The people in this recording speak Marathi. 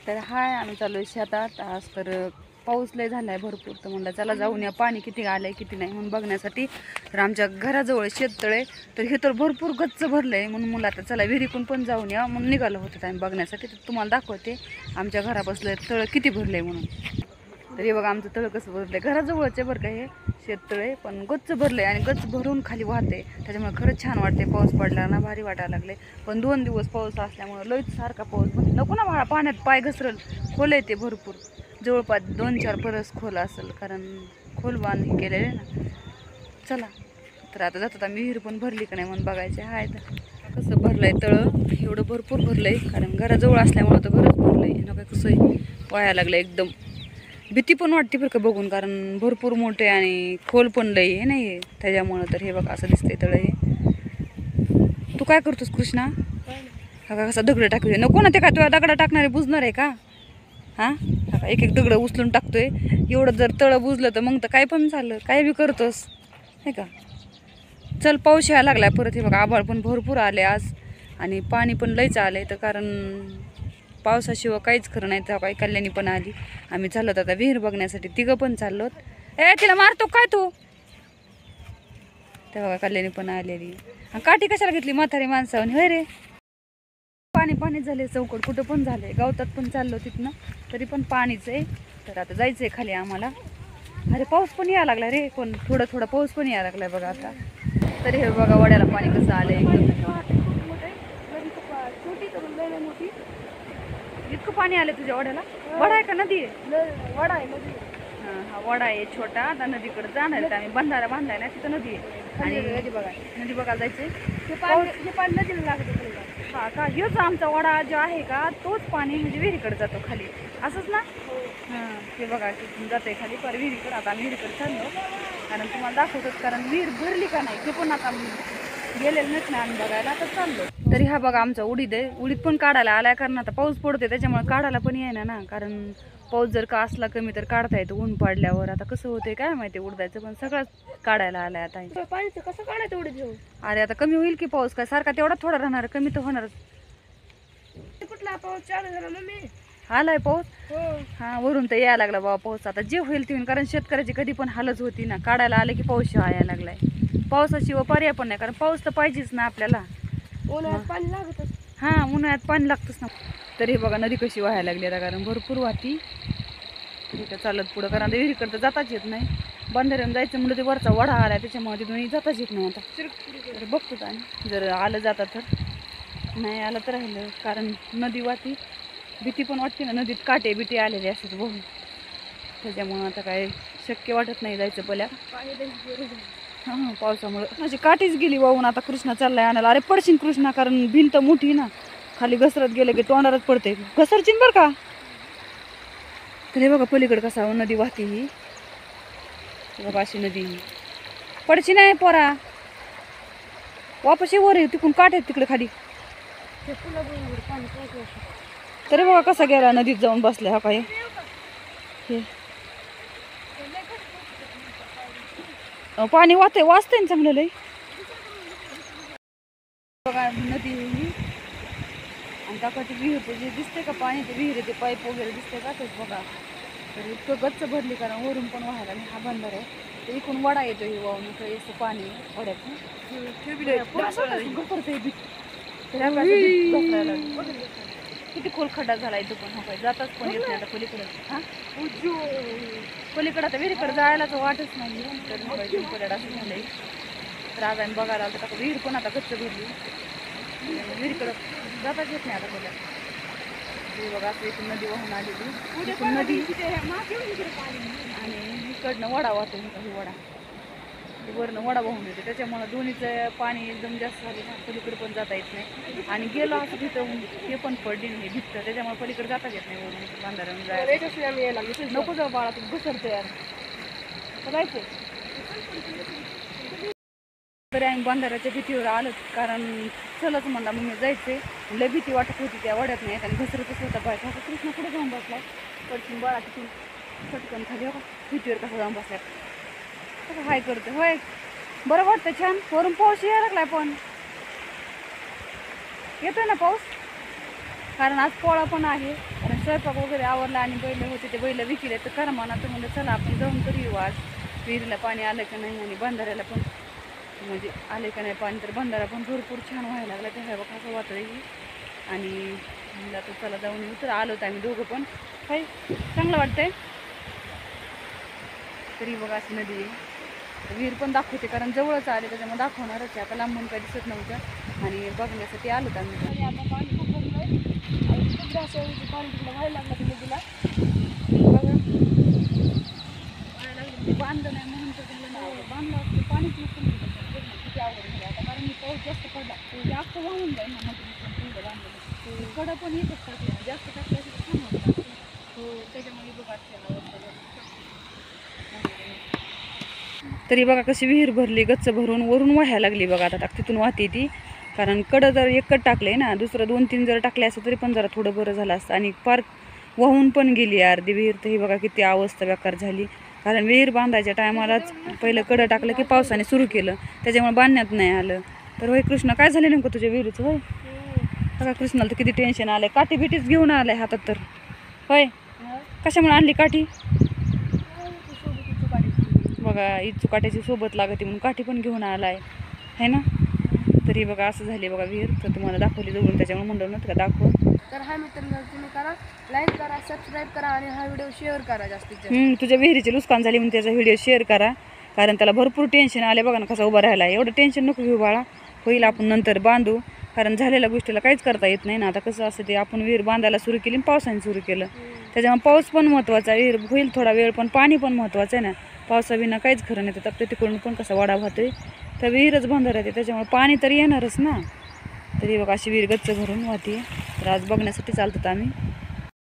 तर हाय आम्ही चालू आहे शेतात. आज तर पाऊस लय झालाय भरपूर, तर म्हणलं चला जाऊन या पाणी किती आलंय किती नाही म्हणून बघण्यासाठी. तर आमच्या घराजवळ शेततळे, तर हे तर भरपूर गच्च भरलंय म्हणून मला आता चला विहिरीकून पण जाऊन या म्हणून निघालो होतो आम्ही बघण्यासाठी. तर तुम्हाला दाखवते आमच्या घरापासलं तळ किती भरलंय म्हणून. तर हे बघा आमचं तळ कसं भरलंय, घराजवळच आहे बरं का हे शेततळे, पण गच्च भरलंय आणि गच्च भरून खाली वाहते. त्याच्यामुळे खरंच छान वाटते, पाऊस पडला ना भारी वाटायला लागले. पण 2 दिवस पाऊस असल्यामुळे लयच सारखा पाऊस नको ना पाण्यात पाय घसरल. खोल येते भरपूर, जवळपास 2-4 परस खोल असेल, कारण खोल बांध केलेले ना. चला तर आता जातात आम्ही, विहीर पण भरली का नाही म्हणून बघायचे. हाय तर कसं भरलंय तळं, एवढं भरपूर भरलंय कारण घराजवळ असल्यामुळं तर बरंच भरलंय ना. काय कसं वाहायला लागलं एकदम, भीती पण वाटते बरं का बघून, कारण भरपूर मोठे आणि खोल पण लई आहे नाही त्याच्यामुळं. तर हे बघा असं दिसतंय तळं हे. तू काय करतोस कृष्णा? हा कसा दगड टाकतोय, नको ना ते काय तुला दगडा टाकणारे बुजणार आहे का? हां हा एक एक दगड उचलून टाकतोय. एवढं जर तळं बुजलं तर मग तर काय पण झालं, काय बी करतोस हे का. चल पाऊस यायला लागलाय परत. हे बघा आभाळ पण भरपूर आले आज आणि पाणी पण लईच आलंय, तर कारण पावसाशिवाय काहीच खरं नाही. तर काही कल्याणी पण आली, आम्ही चाललो आता विहीर बघण्यासाठी, तिघं पण चाललोत. तिला मारतो काय तू? तेव्हा कल्याणी पण आलेली. काठी कशाला घेतली म्हातारी माणसावनी होय रे. पाणी पाणी झाले चौकट, कुठं पण झाले, गावतात पण चाललो तिथनं तरी पण पाणीच आहे. तर आता जायचंय खाली आम्हाला. अरे पाऊस पण यायला लागला रे, पण थोडा थोडा पाऊस पण यायला लागलाय बघा आता. तरी हे बघा वड्याला पाणी कसं आलंय. इतकं पाणी आलं तुझ्या वड्याला? वडा आहे का नदी आहे? वडा आहे, नदी. हा वडा आहे छोटा. आता नदीकडे जाणार आहेत आम्ही, बंधारा बांधलाय ना तिथं नदी आहे. आणि नदी बघायला जायचंय. पाणी नदीला लागतं. हा का, हेच आमचा वडा जो आहे का तोच पाणी म्हणजे विहिरीकडे जातो खाली, असंच ना? हां ते बघा तिथून जाते खाली पर विहिरीकडे. आता आम्ही विहिरीकडे चाललो कारण तुम्हाला दाखवतोच, कारण विहीर भरली का नाही ते पण आता गेलेलं नाहीत ना आम्ही बघायला. आता चाललो. तरी हा बघा आमचा उडीद आहे, उडीद पण काढायला आलाय कारण आता पाऊस पडतोय त्याच्यामुळे काढायला पण येईना ना. कारण पाऊस जर का असला कमी तर काढता येतो, ऊन पडल्यावर आता कसं होतंय काय माहिती उडदायचं, पण सगळंच काढायला आलाय आता. पाणीचं कसं काढायचं उडीद? अरे आता कमी होईल की पाऊस, काय सारखा तेवढा थोडा राहणार, कमी तर होणारच. कुठला पाऊस चालू झाला मम्मी? आलाय पाऊस. हा वरून तर यायला लागला बाबा पाऊस. आता जे होईल ते होईल, कारण शेतकऱ्याची कधी पण हालच होती ना. काढायला आले की पाऊस यायला लागलाय. पावसाशिवाय पर्याय पण नाही, कारण पाऊस तर पाहिजेच ना आपल्याला. उन्हाळ्यात पाणी लागतच. हा उन्हाळ्यात पाणी लागतच ना. तरी बघा नदी कशी व्हायला लागली आता, कारण भरपूर वाहती. तिथं चालत पुढं, कारण विहिरीकडं तर जाताच येत नाही. बंधाऱ्यानं जायचं म्हणलं ते वरचा वडा आलाय त्याच्यामुळे तिथून जाताच येत नाही. आता तर बघतोच आणि जर आलं जाता तर, नाही आलं तर राहिलं, कारण नदी वाहती. भीती पण वाटते ना, नदीत काटे बिटे आलेले असतात बघून, त्याच्यामुळं आता काय शक्य वाटत नाही जायचं पल्या. हां पावसामुळं माझी काठीच गेली वाहून. आता कृष्णा चाललाय आणायला. अरे पडशील कृष्णा, कारण भिंत मोठी ना, खाली घसरत गेलं की तोंडारच पडते, घसरशील बरं का. तर हे बघा पलीकडे कसा नदी वाहते ही, बघा अशी नदी. पडशी नाही पोरा, वापस वर तिकडून काठ आहेत तिकडे खाली. तरी बघा कसा गेला नदीत जाऊन बसल्या. हा काय पाणी वाचतंय ना चांगलं लय. बघा नदी ही आणि टाकाची विहीर जे दिसते का पाणी, ते विहीर ते पाईप वगैरे दिसते का तेच बघा. तर इतकं गच्च भरली, कारण वरून पण व्हायला आणि हा बंधारा आहे. तर इकडून वडा येतो ही वाहून, असं पाणी वड्यातून किती खोल खड्डा झाला इथं पण. हा काय जाताच पण येत नाही आता पलीकडं. हा पलीकडं आता विहिरीकडे जायला तर वाटच नाही. तर पलीकडं असं झालंय. तर आज आम्ही बघायला आलो, तर विहीर पण आता गच्च भरली, विहिरीकडं जाताच येत नाही आता पहिल्या. बघा असं इथून नदी वाहून आलेली, इथून नदी आणि इकडनं वडा वाहतो. काही वडा वरनं वडा वाहून येते, त्याच्यामुळं दोन्हीचं पाणी एकदम जास्त झाले ना, पलीकडे पण जाता येत नाही. आणि गेलो असं तिथं ते पण पडली नाही भित्त, त्याच्यामुळे पलीकडे जाताच येत नाही. वरून बांधाऱ्यानं जायचं नको जाऊ बाळा, तू घसरतो यार. जायचं तरी आम्ही बांधाऱ्याच्या भीतीवर आलोच, कारण चलच म्हणला मग जायचंय. लय भीती वाटत होती त्या वड्यात नाही, आणि घसरतच होता बाय. आता कृष्ण पुढे जाऊन बसला, पडशीन बाळा तिथून पटकन खाली. बघा भीतीवर कसा जाऊन बसला, कसं हाय करतं होय. बरं वाटतं छान. वरून पाऊस यायला लागलाय, पण येतोय ना पाऊस, कारण आज पोळा पण आहे, कारण स्वयंपाक वगैरे आवरला आणि बैल होते ते बैल विकले तर करमाना तर म्हणलं चला आपण जाऊन तरी येऊ आज विहिरीला पाणी आलं का नाही आणि बंधाऱ्याला पण म्हणजे आले का नाही पाणी तर बंधारा पण भरपूर छान व्हायला लागला ते ह्या बघा कसं वाटतं आणि म्हणलं तर चला जाऊन येऊ तर आलो तर आम्ही दोघं पण काही चांगलं वाटतंय तरी बघा अशी नदी आहे विहीर पण दाखवते कारण जवळच आले त्याच्यामुळे दाखवणारच आहे आता लांबून काही दिसत नव्हतं आणि बघण्यासाठी आलो तर आम्ही आता पाणी खूप भरलं आहे आणि खूप जास्त पाणी तिकडे व्हायला लागलं तिला तिला बघा व्हायला लागलं ते बांधलं नाही म्हणून तर झालं नाही बांधलं असतं पाणीच नसतं किती आवड झालं आता कारण मी पाऊस जास्त पडला ते जास्त वाहून जाईल ना मग बांधलं कडं पण येतच टाकले जास्त टाकले असेल छान होतं हो त्याच्यामुळे बघा तरी बघा कशी विहीर भरली गच्च भरून वरून वाहायला लागली बघा आता तिथून वाहते ती कारण कडं जर एकच टाकले ना दुसरं 2-3 जर टाकले असतं तरी पण जरा थोडं बरं झालं असतं आणि पार वाहून पण गेली अर्धी विहीर तर ही बघा किती अवस्था बेकार झाली कारण विहीर बांधायच्या टायमालाच पहिलं कडं टाकलं की पावसाने सुरू केलं त्याच्यामुळे बांधण्यात नाही आलं तर होय कृष्ण काय झालं नेमकं तुझ्या विहिरीचं होय बघा कृष्णाला तर किती टेन्शन आलंय काठी बिटीच घेऊन आलाय हातात तर होय कशामुळे आणली काठी बघा इच्छू काठ्याची सोबत लागते म्हणून काठी पण घेऊन आलाय है ना तरी बघा असं झाले बघा विहीर तर तुम्हाला दाखवली जवळून त्याच्यामुळे म्हणलं नव्हतं का दाखव तर हा मित्रांनो तुम्ही करा लाईक करा सबस्क्राईब करा आणि हा व्हिडिओ शेअर करा जास्तीत जास्त तुझ्या विहिरीची नुकसान झाली म्हणून त्याचा व्हिडिओ शेअर करा कारण त्याला भरपूर टेन्शन आले बघा ना कसा उभा राहिला एवढं टेन्शन नको घेऊ बाळा होईल आपण नंतर बांधू कारण झालेल्या गोष्टीला काहीच करता येत नाही ना आता कसं असं ते आपण विहीर बांधायला सुरू केली पावसाने सुरू केलं त्याच्यामुळे पाऊस पण महत्त्वाचा विहीर होईल थोडा वेळ पण पाणी पण महत्त्वाचं आहे ना पावसाविना काहीच खरं नाही तर तिकडून पण कसा वाडा वाहतोय तर विहीरच बंधार आहे त्याच्यामुळे पाणी तर येणारच ना तरी बघा अशी विहीर गच्च भरून वाहते तर आज बघण्यासाठी चालतात आम्ही